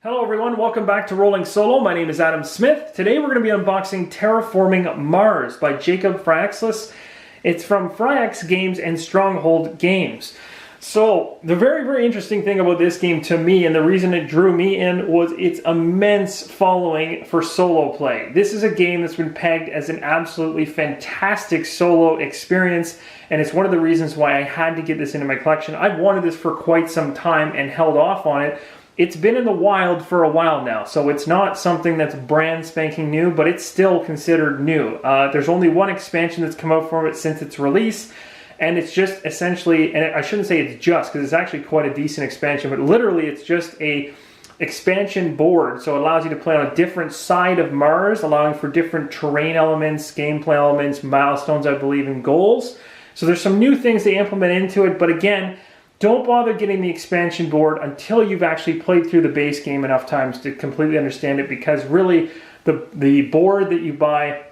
Hello everyone, welcome back to Rolling Solo. My name is Adam Smith. Today we're going to be unboxing Terraforming Mars by Jacob Fryaxlis. It's from Fryax Games and Stronghold Games. So, the very interesting thing about this game to me, and the reason it drew me in, was its immense following for solo play. This is a game that's been pegged as an absolutely fantastic solo experience, and it's one of the reasons why I had to get this into my collection. I've wanted this for quite some time and held off on it. It's been in the wild for a while now, so it's not something that's brand spanking new, but it's still considered new. There's only one expansion that's come out from it since its release, and it's just essentially, and I shouldn't say it's just, because it's actually quite a decent expansion, but literally it's just a expansion board, so it allows you to play on a different side of Mars, allowing for different terrain elements, gameplay elements, milestones, I believe, and goals. So there's some new things they implement into it, but again, don't bother getting the expansion board until you've actually played through the base game enough times to completely understand it, because really the board that you buy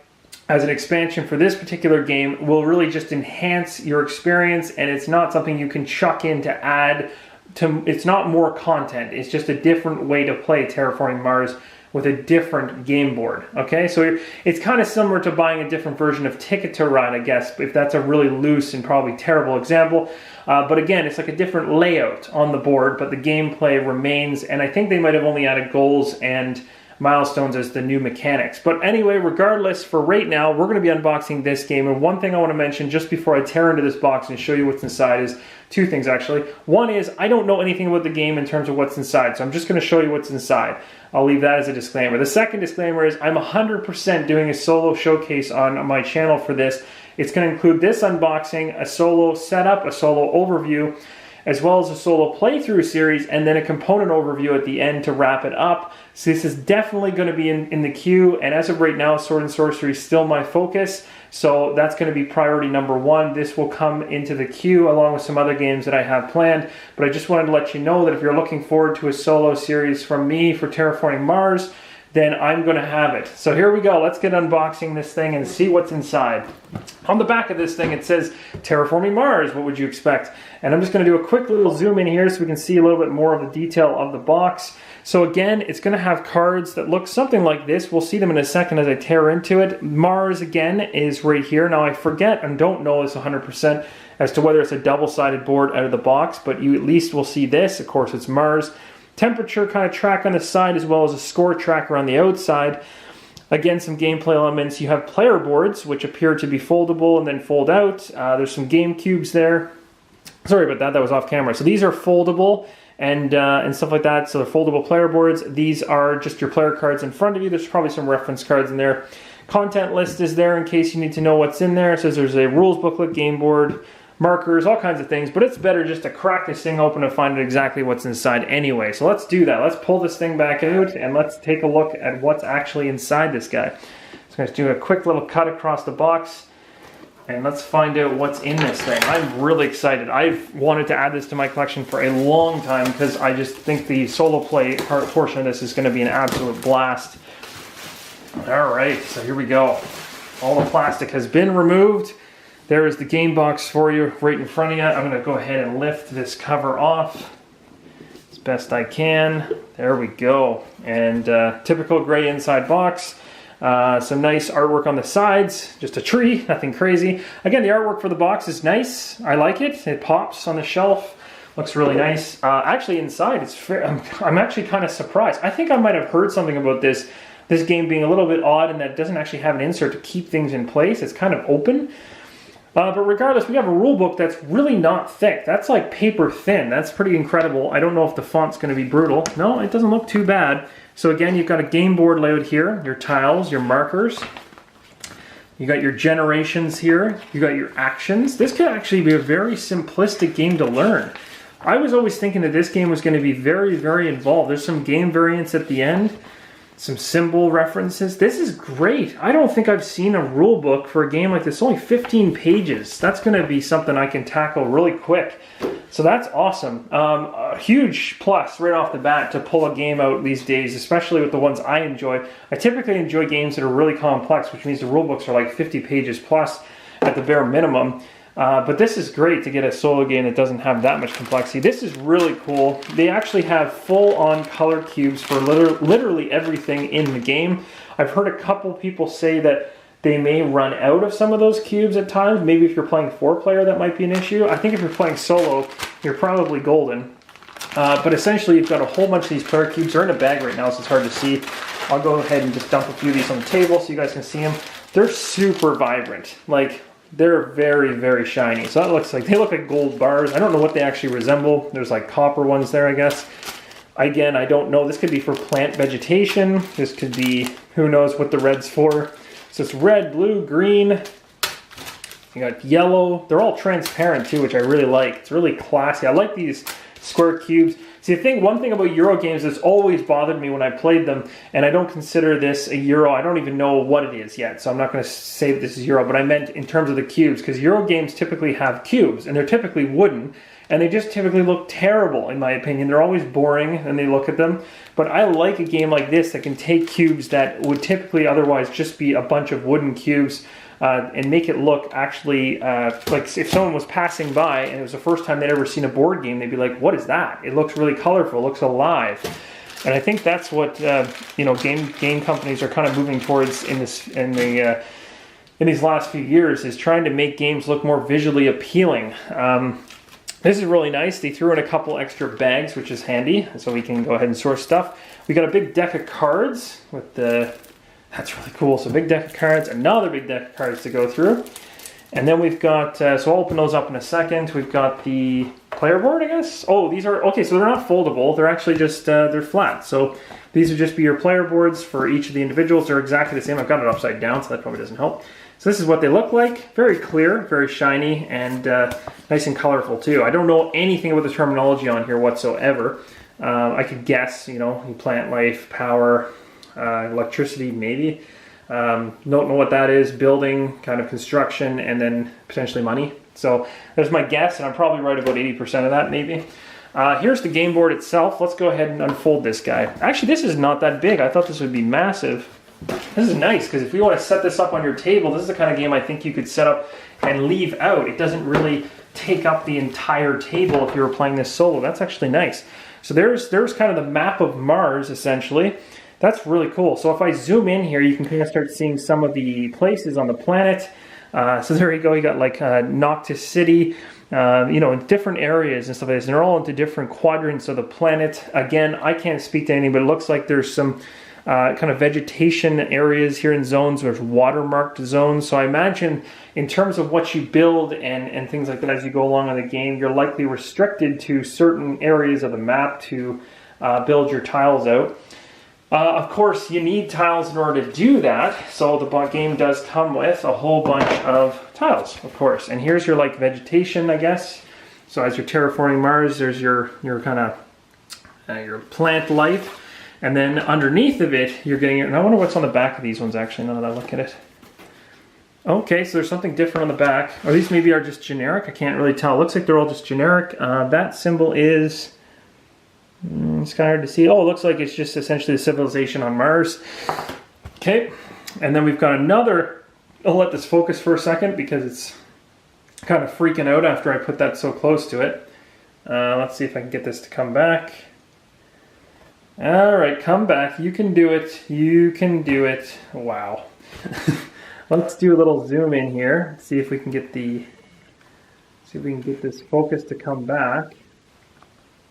as an expansion for this particular game will really just enhance your experience, and it's not something you can chuck in to add to. It's not more content, it's just a different way to play Terraforming Mars with a different game board. Okay, so it's kind of similar to buying a different version of Ticket to Ride, I guess, if that's a really loose and probably terrible example. But again, it's like a different layout on the board, but the gameplay remains, and I think they might have only added goals and milestones as the new mechanics. But anyway, regardless, for right now, we're going to be unboxing this game, and one thing I want to mention just before I tear into this box and show you what's inside is two things actually. One is, I don't know anything about the game in terms of what's inside, so I'm just going to show you what's inside. I'll leave that as a disclaimer. The second disclaimer is I'm 100% doing a solo showcase on my channel for this. It's going to include this unboxing, a solo setup, a solo overview, as well as a solo playthrough series, and then a component overview at the end to wrap it up. So this is definitely going to be in the queue, and as of right now, Sword and Sorcery is still my focus, so that's going to be priority number one. This will come into the queue along with some other games that I have planned, but I just wanted to let you know that if you're looking forward to a solo series from me for Terraforming Mars, then I'm going to have it. So here we go. Let's get unboxing this thing and see what's inside. On the back of this thing, it says Terraforming Mars. What would you expect? And I'm just going to do a quick little zoom in here so we can see a little bit more of the detail of the box. So again, it's going to have cards that look something like this. We'll see them in a second as I tear into it. Mars, again, is right here. Now, I forget and don't know this 100% as to whether it's a double-sided board out of the box, but you at least will see this. Of course, it's Mars. Temperature kind of track on the side, as well as a score tracker on the outside. Again, some gameplay elements. You have player boards, which appear to be foldable and then fold out. There's some game cubes there. Sorry about that, that was off camera. So these are foldable and stuff like that. So they're foldable player boards. These are just your player cards in front of you. There's probably some reference cards in there. Content list is there in case you need to know what's in there. It says there's a rules booklet, game board, markers, all kinds of things, but it's better just to crack this thing open and find out exactly what's inside anyway. So let's do that. Let's pull this thing back out and let's take a look at what's actually inside this guy. So I'm going to do a quick little cut across the box and let's find out what's in this thing. I'm really excited. I've wanted to add this to my collection for a long time because I just think the solo play portion of this is going to be an absolute blast. All right, so here we go. All the plastic has been removed. There is the game box for you right in front of you. I'm going to go ahead and lift this cover off as best I can. There we go. And typical gray inside box. Some nice artwork on the sides. Just a tree, nothing crazy. Again, the artwork for the box is nice. I like it. It pops on the shelf. Looks really nice. Actually, inside, I'm actually kind of surprised. I think I might have heard something about this game being a little bit odd in that it doesn't actually have an insert to keep things in place. It's kind of open. But regardless, we have a rule book that's really not thick. That's like paper thin. That's pretty incredible. I don't know if the font's going to be brutal. No, it doesn't look too bad. So again, you've got a game board layout here, your tiles, your markers. You got your generations here. You got your actions. This could actually be a very simplistic game to learn. I was always thinking that this game was going to be very involved. There's some game variants at the end. Some symbol references. This is great. I don't think I've seen a rule book for a game like this. It's only 15 pages. That's going to be something I can tackle really quick. So that's awesome. A huge plus right off the bat to pull a game out these days, especially with the ones I enjoy. I typically enjoy games that are really complex, which means the rule books are like 50 pages plus at the bare minimum. But this is great to get a solo game that doesn't have that much complexity. This is really cool. They actually have full-on color cubes for literally everything in the game. I've heard a couple people say that they may run out of some of those cubes at times. Maybe if you're playing 4-player, that might be an issue. I think if you're playing solo, you're probably golden. But essentially, you've got a whole bunch of these player cubes. They're in a bag right now, so it's hard to see. I'll go ahead and just dump a few of these on the table so you guys can see them. They're super vibrant. Like, they're very, very shiny. So that looks like, they look like gold bars. I don't know what they actually resemble. There's like copper ones there, I guess. Again, I don't know. This could be for plant vegetation. This could be, who knows what the red's for. So it's red, blue, green. You got yellow. They're all transparent too, which I really like. It's really classy. I like these square cubes. See, one thing about Euro games that's always bothered me when I played them, and I don't consider this a Euro, I don't even know what it is yet, so I'm not going to say that this is Euro, but I meant in terms of the cubes, because Euro games typically have cubes, and they're typically wooden, and they just typically look terrible, in my opinion. They're always boring, and they look at them, but I like a game like this that can take cubes that would typically otherwise just be a bunch of wooden cubes, and make it look actually like if someone was passing by and it was the first time they'd ever seen a board game, they'd be like, what is that? It looks really colorful, it looks alive. And I think that's what you know, game companies are kind of moving towards in these last few years, is trying to make games look more visually appealing. This is really nice. They threw in a couple extra bags, which is handy, so we can go ahead and source stuff. We got a big deck of cards with the... That's really cool. So big deck of cards, another big deck of cards to go through. And then we've got, so I'll open those up in a second. We've got the player board, I guess. Oh, these are, okay, so they're not foldable. They're actually just, they're flat. So these would just be your player boards for each of the individuals. They're exactly the same. I've got it upside down, so that probably doesn't help. So this is what they look like. Very clear, very shiny, and nice and colorful too. I don't know anything about the terminology on here whatsoever. I could guess, you know, plant life, power, electricity, maybe. Don't know what that is. Building, kind of construction, and then potentially money. So there's my guess, and I'm probably right about 80% of that, maybe. Here's the game board itself. Let's go ahead and unfold this guy. Actually, this is not that big. I thought this would be massive. This is nice, because if you want to set this up on your table, this is the kind of game I think you could set up and leave out. It doesn't really take up the entire table if you were playing this solo. That's actually nice. So there's kind of the map of Mars, essentially. That's really cool. So if I zoom in here, you can kind of start seeing some of the places on the planet. So there you go. You got like Noctis City, you know, in different areas and stuff like this. And they're all into different quadrants of the planet. Again, I can't speak to anything, but it looks like there's some kind of vegetation areas here in zones. There's watermarked zones. So I imagine in terms of what you build and things like that as you go along in the game, you're likely restricted to certain areas of the map to build your tiles out. Of course, you need tiles in order to do that, so the game does come with a whole bunch of tiles, of course. And here's your like vegetation, I guess. So as you're terraforming Mars, there's your kind of your plant life, and then underneath of it, you're getting. And I wonder what's on the back of these ones actually. Now that I look at it. Okay, so there's something different on the back. Or these maybe are just generic. I can't really tell. It looks like they're all just generic. That symbol is. It's kind of hard to see. Oh, it looks like it's just essentially the civilization on Mars. Okay, and then we've got another. I'll let this focus for a second because it's kind of freaking out after I put that so close to it. Let's see if I can get this to come back. All right, come back. You can do it. You can do it. Wow. Let's do a little zoom in here. See if we can get this focus to come back.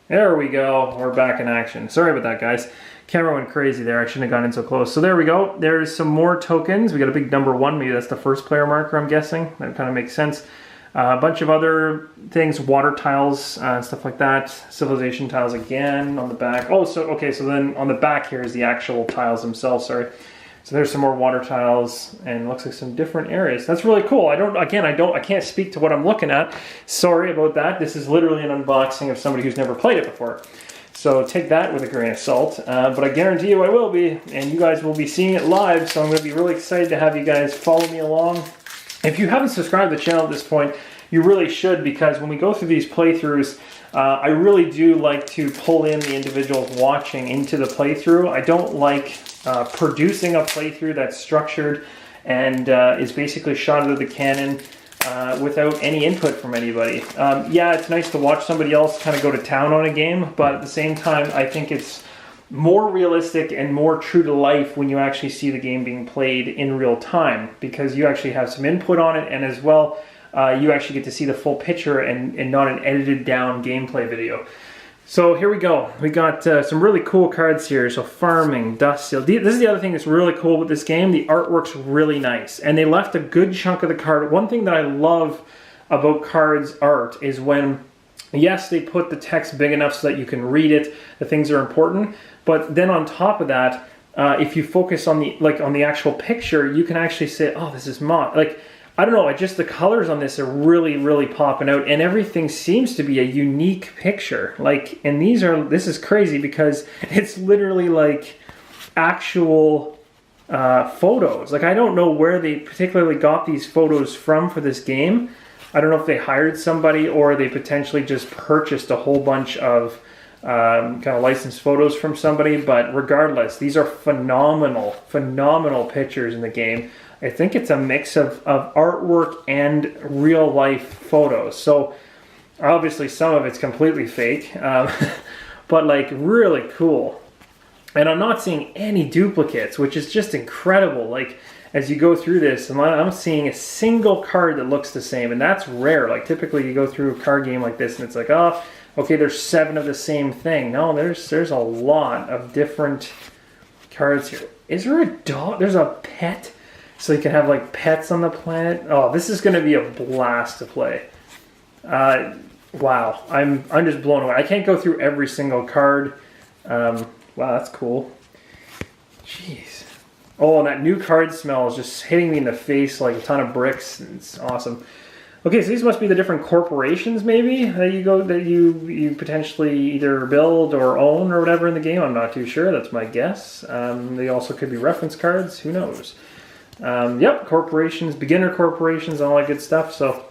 There we go. We're back in action. Sorry about that, guys. Camera went crazy there. I shouldn't have gone in so close. So there we go. There's some more tokens. We got a big number 1. Maybe that's the first player marker, I'm guessing. That kind of makes sense. A bunch of other things, water tiles, stuff like that. Civilization tiles again on the back. Oh, so okay. So then on the back here is the actual tiles themselves. Sorry. So there's some more water tiles, and it looks like some different areas. That's really cool. I can't speak to what I'm looking at. Sorry about that. This is literally an unboxing of somebody who's never played it before. So take that with a grain of salt. But I guarantee you I will be, and you guys will be seeing it live. So I'm going to be really excited to have you guys follow me along. If you haven't subscribed to the channel at this point, you really should, because when we go through these playthroughs, I really do like to pull in the individuals watching into the playthrough. I don't like producing a playthrough that's structured and is basically shot out of the cannon. without any input from anybody. Yeah, it's nice to watch somebody else kind of go to town on a game, but at the same time, I think it's more realistic and more true to life when you actually see the game being played in real time, because you actually have some input on it, and as well, you actually get to see the full picture and not an edited down gameplay video. So here we go. We got some really cool cards here. So farming, dust seal. This is the other thing that's really cool with this game. The artwork's really nice, and they left a good chunk of the card. One thing that I love about cards art is when, yes, they put the text big enough so that you can read it, the things are important, but then on top of that, if you focus on the actual picture, you can actually say, oh, this is mod. Like, I don't know, just the colors on this are really, really popping out, and everything seems to be a unique picture. Like, and this is crazy because it's literally like actual photos. Like, I don't know where they particularly got these photos from for this game. I don't know if they hired somebody or they potentially just purchased a whole bunch of kind of licensed photos from somebody, but regardless, these are phenomenal, phenomenal pictures in the game. I think it's a mix of artwork and real life photos. So obviously some of it's completely fake, but like really cool. And I'm not seeing any duplicates, which is just incredible. Like, as you go through this, I'm seeing a single card that looks the same, and that's rare. Like, typically you go through a card game like this and it's like, oh, okay, there's 7 of the same thing. No, there's a lot of different cards here. Is there a dog? There's a pet, so you can have like pets on the planet. Oh, this is going to be a blast to play. Wow, I'm just blown away. I can't go through every single card. Wow, that's cool. Jeez. Oh, and that new card smell is just hitting me in the face like a ton of bricks. It's awesome. Okay, so these must be the different corporations, maybe, that you potentially either build or own or whatever in the game. I'm not too sure. That's my guess. They also could be reference cards. Who knows? Yep, corporations, beginner corporations, all that good stuff. So,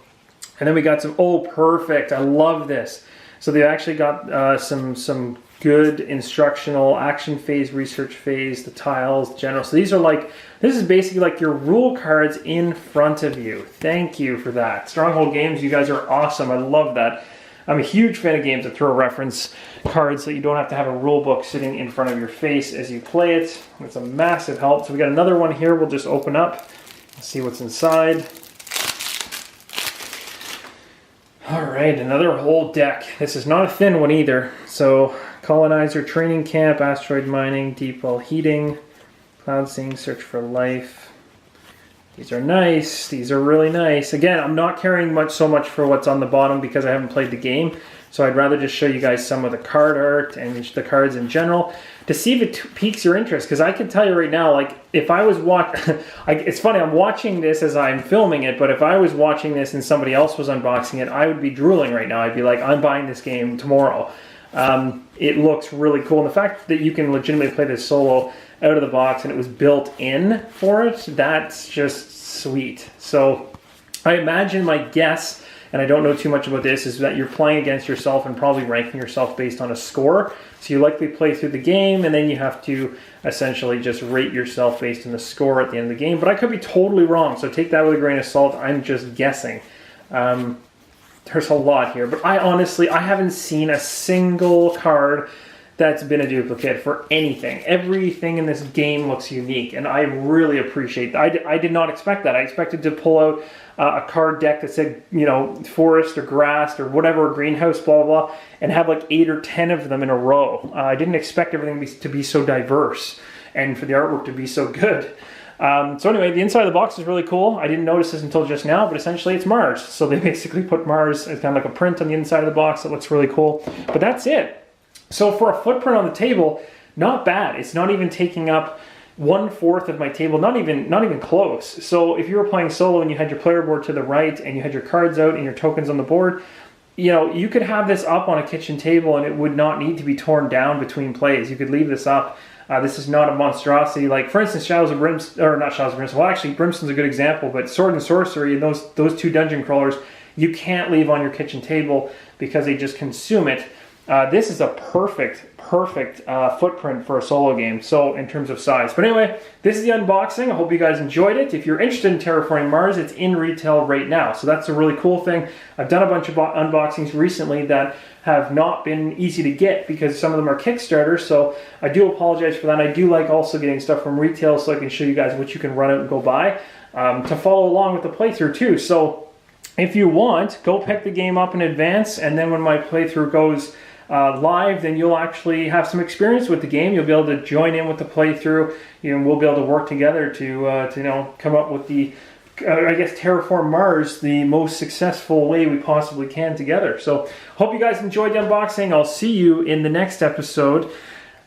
and then we got some. Oh, perfect! I love this. So they actually got some good instructional action phase, research phase, the tiles, general. So these are like, this is basically like your rule cards in front of you. Thank you for that. Stronghold Games, you guys are awesome. I love that. I'm a huge fan of games that throw reference cards so you don't have to have a rule book sitting in front of your face as you play it. It's a massive help. So we got another one here. We'll just open up, see what's inside. All right, another whole deck. This is not a thin one either. So colonizer, training camp, asteroid mining, deep well heating, cloud seeing, search for life. These are nice. These are really nice. Again, I'm not caring so much for what's on the bottom because I haven't played the game. So I'd rather just show you guys some of the card art and the cards in general to see if it piques your interest. Because I can tell you right now, like, if I was it's funny, I'm watching this as I'm filming it, but if I was watching this and somebody else was unboxing it, I would be drooling right now. I'd be like, I'm buying this game tomorrow. It looks really cool. And the fact that you can legitimately play this solo out of the box and it was built in for it, that's just sweet. So I imagine, my guess, and I don't know too much about this, is that you're playing against yourself and probably ranking yourself based on a score. So you likely play through the game and then you have to essentially just rate yourself based on the score at the end of the game. But I could be totally wrong, so take that with a grain of salt. I'm just guessing. There's a lot here, but I haven't seen a single card that's been a duplicate for anything. Everything in this game looks unique, and I really appreciate that. I did not expect that. I expected to pull out a card deck that said, you know, forest or grass or whatever, greenhouse, blah, blah, blah, and have like 8 or 10 of them in a row. I didn't expect everything to be so diverse and for the artwork to be so good. So anyway, the inside of the box is really cool. I didn't notice this until just now, but essentially it's Mars. So they basically put Mars as kind of like a print on the inside of the box that looks really cool. But that's it. So for a footprint on the table, not bad. It's not even taking up 1/4 of my table, not even close. So if you were playing solo and you had your player board to the right and you had your cards out and your tokens on the board, you know, you could have this up on a kitchen table and it would not need to be torn down between plays. You could leave this up. This is not a monstrosity. Like, for instance, Shadows of Brimstone, or not Shadows of Brimstone, well, actually, Brimstone's a good example, but Sword and Sorcery and those 2 dungeon crawlers, you can't leave on your kitchen table because they just consume it. This is a perfect footprint for a solo game, so in terms of size. But anyway, this is the unboxing. I hope you guys enjoyed it. If you're interested in Terraforming Mars, it's in retail right now, so that's a really cool thing. I've done a bunch of unboxings recently that have not been easy to get because some of them are Kickstarter, so I do apologize for that. I do like also getting stuff from retail so I can show you guys what you can run out and go buy to follow along with the playthrough too. So if you want, go pick the game up in advance, and then when my playthrough goes live, then you'll actually have some experience with the game. You'll be able to join in with the playthrough. We'll be able to work together to come up with the I guess Terraform Mars the most successful way we possibly can together. So hope you guys enjoyed the unboxing. I'll see you in the next episode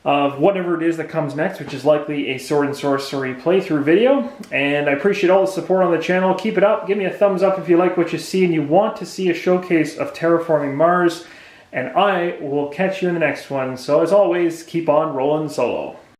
of whatever it is that comes next, which is likely a Sword and Sorcery playthrough video. And I appreciate all the support on the channel. Keep it up. Give me a thumbs up if you like what you see and you want to see a showcase of Terraforming Mars. And I will catch you in the next one. So as always, keep on rolling solo.